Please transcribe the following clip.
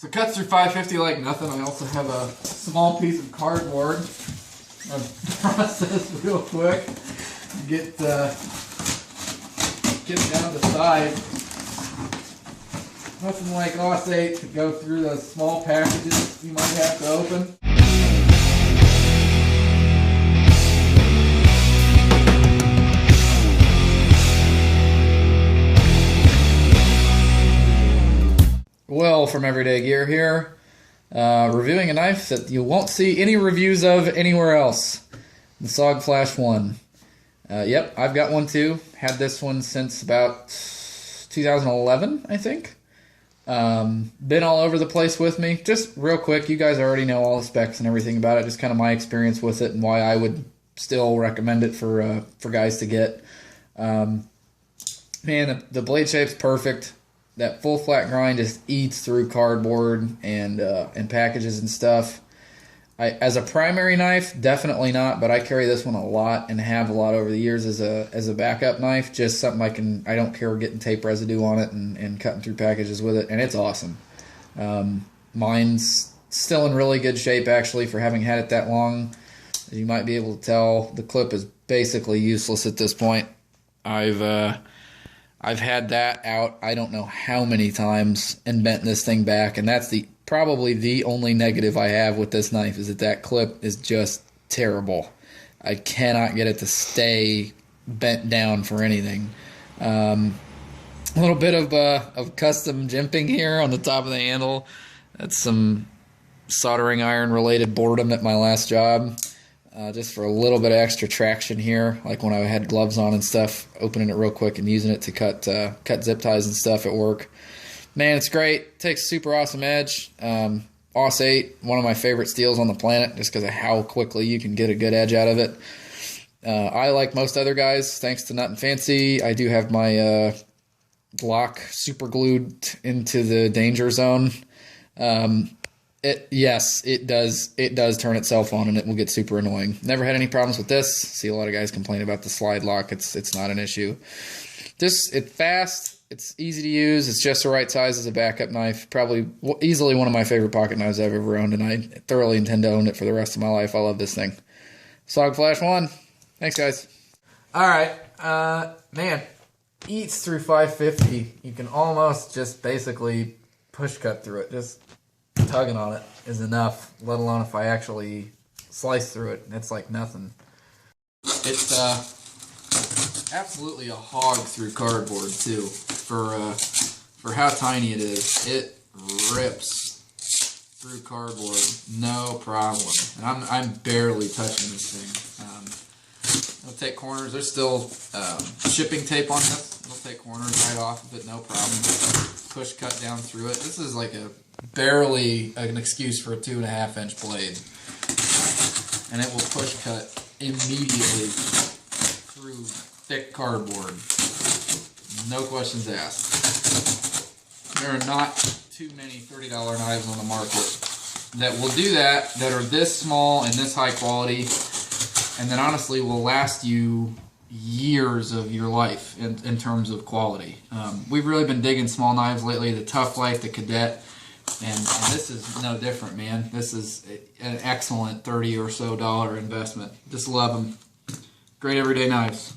So cut through 550 like nothing. I also have a small piece of cardboard. I'll process real quick. Get down the side. Nothing like OS8 to go through those small packages you might have to open. Will from Everyday Gear here, reviewing a knife that you won't see any reviews of anywhere else. The SOG Flash 1. Yep, I've got one too. Had this one since about 2011, I think. Been all over the place with me. Just real quick, you guys already know all the specs and everything about it. Just kind of my experience with it and why I would still recommend it for guys to get. Man, the blade shape's perfect. That full flat grind just eats through cardboard and packages and stuff. As a primary knife, definitely not, but I carry this one a lot and have a lot over the years as a backup knife. Just something I don't care getting tape residue on it and cutting through packages with it, and it's awesome. Mine's still in really good shape actually for having had it that long. As you might be able to tell, the clip is basically useless at this point. I've had that out I don't know how many times and bent this thing back, and that's probably the only negative I have with this knife is that clip is just terrible. I cannot get it to stay bent down for anything. A little bit of custom jimping here on the top of the handle. That's some soldering iron related boredom at my last job. Just for a little bit of extra traction here, like when I had gloves on and stuff, opening it real quick and using it to cut zip ties and stuff at work. Man, it's great. Takes super awesome edge. OS8, one of my favorite steels on the planet, just because of how quickly you can get a good edge out of it. I, like most other guys, thanks to Nut and Fancy, I do have my Glock super glued into the danger zone. Yes, it does turn itself on, and it will get super annoying. Never had any problems with this. See a lot of guys complain about the slide lock. It's not an issue. It's fast. It's easy to use. It's just the right size as a backup knife. Probably easily one of my favorite pocket knives I've ever owned, and I thoroughly intend to own it for the rest of my life. I love this thing. SOG Flash 1. Thanks, guys. All right, man, eats through 550. You can almost just basically push cut through it. Just tugging on it is enough, let alone if I actually slice through it. It's like nothing. It's absolutely a hog through cardboard too. For how tiny it is, it rips through cardboard, no problem. And I'm barely touching this thing. It'll take corners. There's still shipping tape on this. It'll take corners right off of it, no problem. Push cut down through it. This is like barely an excuse for a 2.5 inch blade, and it will push cut immediately through thick cardboard. No questions asked. There are not too many $30 knives on the market that will do that are this small and this high quality, and that honestly will last you years of your life in terms of quality. We've really been digging small knives lately, the Tough Life, the Cadet, and this is no different, man. This is an excellent $30 or so investment. Just love them. Great everyday knives.